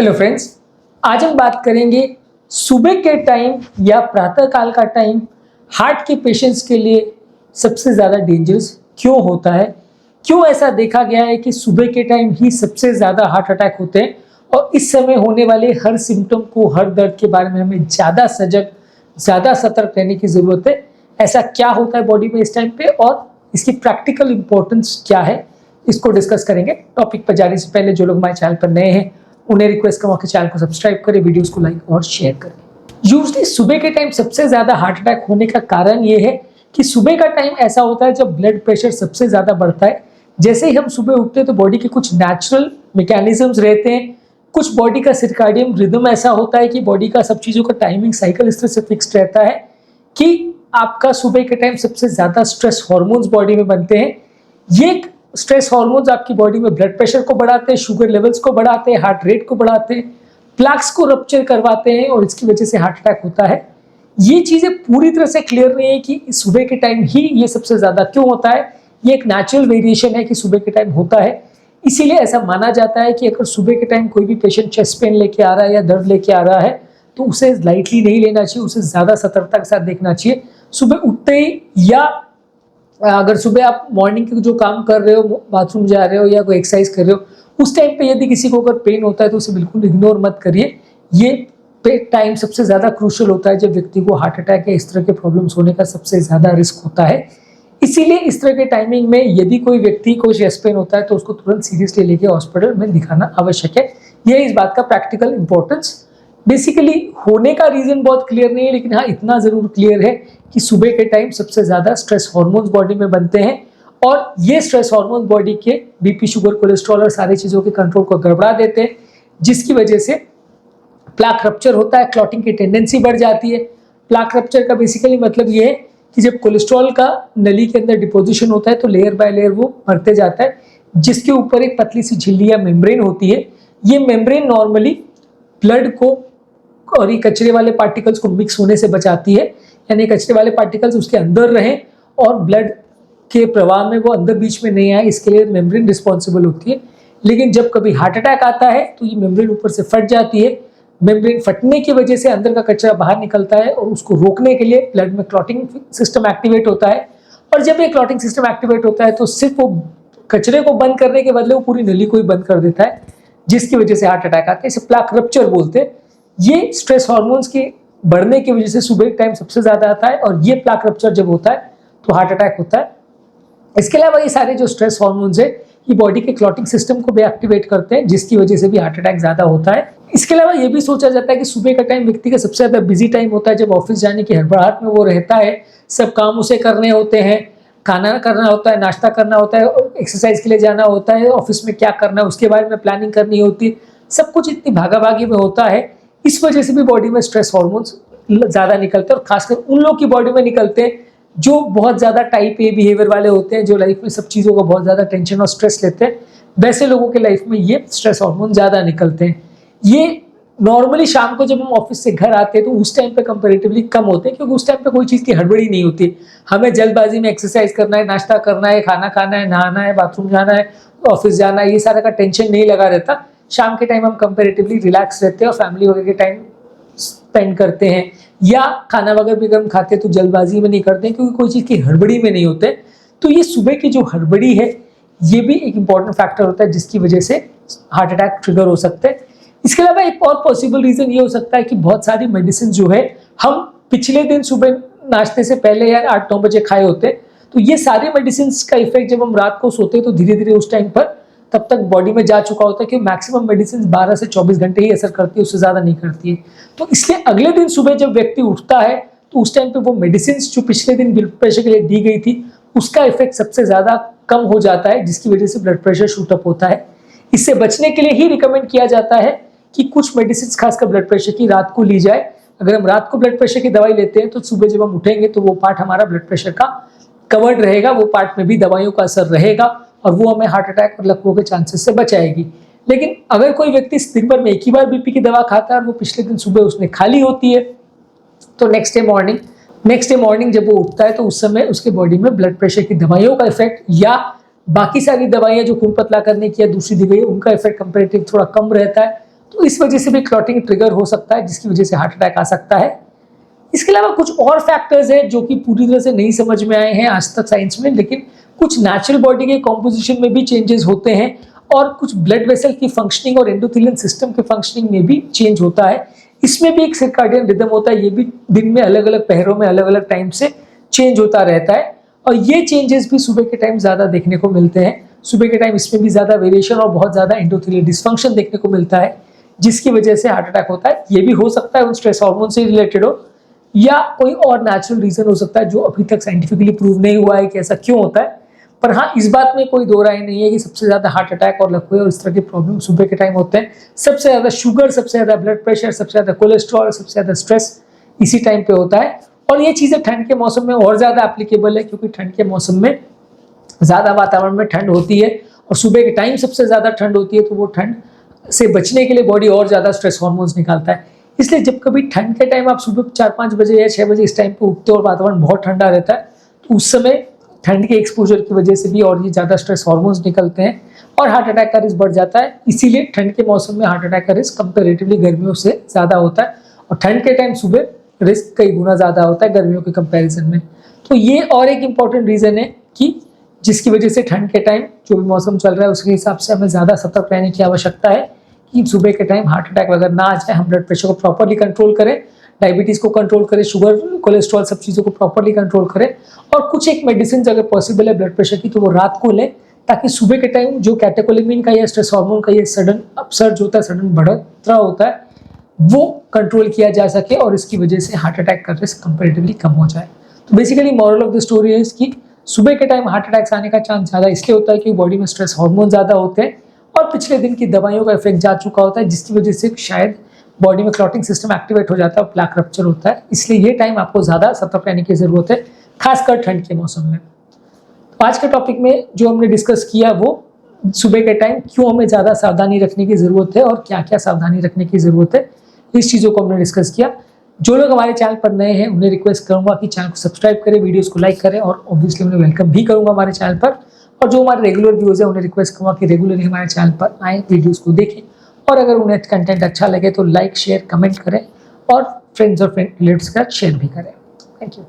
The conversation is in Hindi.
हेलो फ्रेंड्स, आज हम बात करेंगे सुबह के टाइम या प्रातः काल का टाइम हार्ट के पेशेंट्स के लिए सबसे ज़्यादा डेंजरस क्यों होता है। क्यों ऐसा देखा गया है कि सुबह के टाइम ही सबसे ज़्यादा हार्ट अटैक होते हैं और इस समय होने वाले हर सिम्टम को, हर दर्द के बारे में हमें ज़्यादा सजग, ज़्यादा सतर्क रहने की ज़रूरत है। ऐसा क्या होता है बॉडी में इस टाइम पे और इसकी प्रैक्टिकल इंपॉर्टेंस क्या है, इसको डिस्कस करेंगे। टॉपिक पर जाने से पहले जो लोग हमारे चैनल पर नए हैं उन्हें रिक्वेस्ट करूंगा कि चैनल को सब्सक्राइब करें, वीडियोस को लाइक और शेयर करें। यूजली सुबह के टाइम सबसे ज्यादा हार्ट अटैक होने का कारण ये है कि सुबह का टाइम ऐसा होता है जब ब्लड प्रेशर सबसे ज्यादा बढ़ता है। जैसे ही हम सुबह उठते हैं तो बॉडी के कुछ नेचुरल मैकेनिज्म्स रहते हैं, कुछ बॉडी का सर्काडियन रिदम ऐसा होता है कि बॉडी का सब चीजों का टाइमिंग साइकिल इस तरह से फिक्स्ड रहता है कि आपका सुबह के टाइम सबसे ज्यादा स्ट्रेस हार्मोन्स बॉडी में बनते हैं। ये स्ट्रेस हार्मोन्स आपकी बॉडी में ब्लड प्रेशर को बढ़ाते हैं, शुगर लेवल्स को बढ़ाते हैं, हार्ट रेट को बढ़ाते हैं, प्लैक्स को रप्चर करवाते हैं और इसकी वजह से हार्ट अटैक होता है। ये चीजें पूरी तरह से क्लियर नहीं है कि सुबह के टाइम ही ये सबसे ज्यादा क्यों होता है। ये एक नेचुरल वेरिएशन है कि सुबह के टाइम होता है, इसीलिए ऐसा माना जाता है कि अगर सुबह के टाइम कोई भी पेशेंट चेस्ट पेन लेके आ रहा है या दर्द लेके आ रहा है तो उसे लाइटली नहीं लेना चाहिए, उसे ज्यादा सतर्कता के साथ देखना चाहिए। सुबह उठते ही या अगर सुबह आप मॉर्निंग के जो काम कर रहे हो, बाथरूम जा रहे हो या कोई एक्सरसाइज कर रहे हो, उस टाइम पे यदि किसी को अगर पेन होता है तो उसे बिल्कुल इग्नोर मत करिए। ये टाइम सबसे ज़्यादा क्रूशियल होता है जब व्यक्ति को हार्ट अटैक या इस तरह के प्रॉब्लम्स होने का सबसे ज़्यादा रिस्क होता है। इसीलिए इस तरह के टाइमिंग में यदि कोई व्यक्ति को चेस्ट पेन होता है तो उसको तुरंत सीरियसली लेके हॉस्पिटल में दिखाना आवश्यक है। यह इस बात का प्रैक्टिकल इंपॉर्टेंस। बेसिकली होने का रीजन बहुत क्लियर नहीं है, लेकिन हाँ इतना जरूर क्लियर है कि सुबह के टाइम सबसे ज्यादा स्ट्रेस हार्मोन्स बॉडी में बनते हैं और ये स्ट्रेस हार्मोन्स बॉडी के बीपी, शुगर, कोलेस्ट्रॉल और सारी चीजों के कंट्रोल को गड़बड़ा देते हैं, जिसकी वजह से प्लाक रप्चर होता है, क्लॉटिंग की टेंडेंसी बढ़ जाती है। प्लाक रप्चर का बेसिकली मतलब ये है कि जब कोलेस्ट्रॉल का नली के अंदर डिपोजिशन होता है तो लेयर बाय लेयर वो बढ़ते जाता है, जिसके ऊपर एक पतली सी झिल्ली या मेम्ब्रेन होती है। ये मेम्ब्रेन नॉर्मली ब्लड को और ये कचरे वाले पार्टिकल्स को मिक्स होने से बचाती है, यानी कचरे वाले पार्टिकल्स उसके अंदर रहें और ब्लड के प्रवाह में वो अंदर बीच में नहीं आए, इसके लिए मेम्ब्रेन रिस्पॉन्सिबल होती है। लेकिन जब कभी हार्ट अटैक आता है तो ये मेम्ब्रेन ऊपर से फट जाती है। मेम्ब्रेन फटने की वजह से अंदर का कचरा बाहर निकलता है और उसको रोकने के लिए ब्लड में क्लॉटिंग सिस्टम एक्टिवेट होता है। और जब ये क्लॉटिंग सिस्टम एक्टिवेट होता है तो सिर्फ वो कचरे को बंद करने के बदले वो पूरी नली को ही बंद कर देता है, जिसकी वजह से हार्ट अटैक आता है। इसे प्लाक रप्चर बोलते हैं। ये स्ट्रेस हार्मोन्स के बढ़ने की वजह से सुबह के टाइम सबसे ज्यादा आता है और ये प्लाक रप्चर जब होता है तो हार्ट अटैक होता है। इसके अलावा ये सारे जो स्ट्रेस हार्मोन्स है ये बॉडी के क्लॉटिंग सिस्टम को भी एक्टिवेट करते हैं, जिसकी वजह से भी हार्ट अटैक ज्यादा होता है। इसके अलावा ये भी सोचा जाता है कि सुबह का टाइम व्यक्ति का सबसे ज्यादा बिजी टाइम होता है, जब ऑफिस जाने की हड़बड़ाहट में वो रहता है, सब काम उसे करने होते हैं, खाना करना होता है, नाश्ता करना होता है, एक्सरसाइज के लिए जाना होता है, ऑफिस में क्या करना है उसके बारे में प्लानिंग करनी होती है, सब कुछ इतनी भागाभागी में होता है। इस वजह से भी बॉडी में स्ट्रेस हार्मोन्स ज्यादा निकलते हैं और खासकर उन लोग की बॉडी में निकलते हैं जो बहुत ज्यादा टाइप ए बिहेवियर वाले होते हैं, जो लाइफ में सब चीजों का बहुत ज्यादा टेंशन और स्ट्रेस लेते हैं। वैसे लोगों के लाइफ में ये स्ट्रेस हार्मोन ज्यादा निकलते हैं। ये नॉर्मली शाम को जब हम ऑफिस से घर आते हैं तो उस टाइम पे कंपैरेटिवली कम होते हैं, क्योंकि उस टाइम पे कोई चीज़ की हड़बड़ी नहीं होती। हमें जल्दबाजी में एक्सरसाइज करना है, नाश्ता करना है, खाना खाना है, नहाना है, बाथरूम जाना है, ऑफिस जाना है, ये सारा का टेंशन नहीं लगा रहता। शाम के टाइम हम कंपैरेटिवली रिलैक्स रहते हैं और फैमिली वगैरह के टाइम स्पेंड करते हैं, या खाना वगैरह भी हम खाते हैं तो जल्दबाजी में नहीं करते हैं क्योंकि कोई चीज़ की हड़बड़ी में नहीं होते। तो ये सुबह की जो हड़बड़ी है ये भी एक इंपॉर्टेंट फैक्टर होता है जिसकी वजह से हार्ट अटैक ट्रिगर हो सकते हैं। इसके अलावा एक और पॉसिबल रीजन ये हो सकता है कि बहुत सारी मेडिसिन जो है हम पिछले दिन सुबह नाश्ते से पहले या 8-9 बजे खाए होते हैं, तो ये सारी मेडिसिन का इफेक्ट जब हम रात को सोते हैं तो धीरे धीरे उस टाइम पर तब तक बॉडी में जा चुका होता है कि मैक्सिमम मेडिसिन 12 से 24 घंटे ही असर करती है, उससे ज़्यादा नहीं करती है। तो इसलिए अगले दिन सुबह जब व्यक्ति उठता है तो उस टाइम पे वो मेडिसिन जो पिछले दिन ब्लड प्रेशर के लिए दी गई थी उसका इफेक्ट सबसे ज़्यादा कम हो जाता है, जिसकी वजह से ब्लड प्रेशर शूट अप होता है। इससे बचने के लिए ही रिकमेंड किया जाता है कि कुछ मेडिसिन खासकर ब्लड प्रेशर की रात को ली जाए। अगर हम रात को ब्लड प्रेशर की दवाई लेते हैं तो सुबह जब हम उठेंगे तो वो पार्ट हमारा ब्लड प्रेशर का कवर्ड रहेगा, वो पार्ट में भी दवाइयों का असर रहेगा और वो हमें हार्ट अटैक और लकवों के चांसेस से बचाएगी। लेकिन अगर कोई व्यक्ति दिन भर में एक ही बार बीपी की दवा खाता है और वो पिछले दिन सुबह उसने खाली होती है तो नेक्स्ट डे मॉर्निंग जब वो उठता है तो उस समय उसके बॉडी में ब्लड प्रेशर की दवाइयों का इफेक्ट या बाकी सारी दवाइयाँ जो खून पतला करने की या दूसरी दी गई है उनका इफेक्ट कंपेरेटिव थोड़ा कम रहता है तो इस वजह से भी क्लॉटिंग ट्रिगर हो सकता है, जिसकी वजह से हार्ट अटैक आ सकता है। इसके अलावा कुछ और फैक्टर्स हैं जो कि पूरी तरह से नहीं समझ में आए हैं आज तक साइंस में, लेकिन कुछ नेचुरल बॉडी के कॉम्पोजिशन में भी चेंजेस होते हैं और कुछ ब्लड वेसल की फंक्शनिंग और एंडोथेलियन सिस्टम के फंक्शनिंग में भी चेंज होता है। इसमें भी एक सर्काडियन रिदम होता है, ये भी दिन में अलग अलग पहरों में अलग अलग टाइम से चेंज होता रहता है और ये चेंजेस भी सुबह के टाइम ज़्यादा देखने को मिलते हैं। सुबह के टाइम इसमें भी ज़्यादा वेरिएशन और बहुत ज़्यादा एंडोथेलियल डिसफंक्शन देखने को मिलता है, जिसकी वजह से हार्ट अटैक होता है। ये भी हो सकता है उन स्ट्रेस हार्मोन से रिलेटेड हो या कोई और नेचुरल रीजन हो सकता है जो अभी तक साइंटिफिकली प्रूव नहीं हुआ है कि ऐसा क्यों होता है। पर हाँ, इस बात में कोई दो राय नहीं है कि सबसे ज़्यादा हार्ट अटैक और लकवे और इस तरह के प्रॉब्लम सुबह के टाइम होते हैं। सबसे ज़्यादा शुगर, सबसे ज़्यादा ब्लड प्रेशर, सबसे ज़्यादा कोलेस्ट्रॉल, सबसे ज़्यादा स्ट्रेस इसी टाइम पे होता है। और ये चीज़ें ठंड के मौसम में और ज़्यादा एप्लीकेबल है, क्योंकि ठंड के मौसम में ज़्यादा वातावरण में ठंड होती है और सुबह के टाइम सबसे ज़्यादा ठंड होती है, तो वो ठंड से बचने के लिए बॉडी और ज़्यादा स्ट्रेस हार्मोन्स निकालता है। इसलिए जब कभी ठंड के टाइम आप सुबह 4-5 बजे या 6 बजे इस टाइम पे उठते हो और वातावरण बहुत ठंडा रहता है, तो उस समय ठंड के एक्सपोजर की वजह से भी और ये ज़्यादा स्ट्रेस हार्मोन्स निकलते हैं और हार्ट अटैक का रिस्क बढ़ जाता है। इसीलिए ठंड के मौसम में हार्ट अटैक का रिस्क कंपेरेटिवली गर्मियों से ज़्यादा होता है और ठंड के टाइम सुबह रिस्क कई गुना ज़्यादा होता है गर्मियों के कंपैरिजन में। तो ये और एक इम्पॉर्टेंट रीज़न है कि जिसकी वजह से ठंड के टाइम जो भी मौसम चल रहा है उसके हिसाब से हमें ज़्यादा सतर्क रहने की आवश्यकता है कि सुबह के टाइम हार्ट अटैक वगैरह ना आ जाए। हम ब्लड प्रेशर को प्रॉपर्ली कंट्रोल करें, डायबिटीज़ को कंट्रोल करें, शुगर, कोलेस्ट्रॉल, सब चीज़ों को प्रॉपर्ली कंट्रोल करें और कुछ एक मेडिसिन अगर पॉसिबल है ब्लड प्रेशर की तो वो रात को लें, ताकि सुबह के टाइम जो कैटेकोलिमिन का या स्ट्रेस हार्मोन का ये सडन अपसर्ज होता है, सडन बढ़ोतरा होता है, वो कंट्रोल किया जा सके और इसकी वजह से हार्ट अटैक का रिस्क कंपेरेटिवली कम हो जाए। तो basically moral of the story है कि सुबह के टाइम हार्ट अटैक्स आने का चांस ज़्यादा इसलिए होता है कि बॉडी में स्ट्रेस हार्मोन ज़्यादा होते हैं और पिछले दिन की दवाइयों का इफेक्ट जा चुका होता है, जिसकी वजह से शायद बॉडी में क्लॉटिंग सिस्टम एक्टिवेट हो जाता है और प्लेक रप्चर होता है। इसलिए ये टाइम आपको ज़्यादा सतर्क रहने की ज़रूरत है, खासकर ठंड के मौसम में। तो आज के टॉपिक में जो हमने डिस्कस किया वो सुबह के टाइम क्यों हमें ज़्यादा सावधानी रखने की ज़रूरत है और क्या क्या सावधानी रखने की ज़रूरत है, इस चीज़ों को हमने डिस्कस किया। जो लोग हमारे चैनल पर नए हैं उन्हें रिक्वेस्ट करूंगा कि चैनल को सब्सक्राइब करें, वीडियोस को लाइक करें और ऑब्वियसली उन्हें वेलकम भी करूंगा हमारे चैनल पर। और जो हमारे रेगुलर व्यूअर्स हैं उन्हें रिक्वेस्ट करूंगा कि रेगुलरली हमारे चैनल पर आए, वीडियोस को देखें और अगर उन्हें कंटेंट अच्छा लगे तो लाइक, शेयर, कमेंट करें और फ्रेंड्स और रिलेटिव्स के साथ शेयर भी करें। Thank you.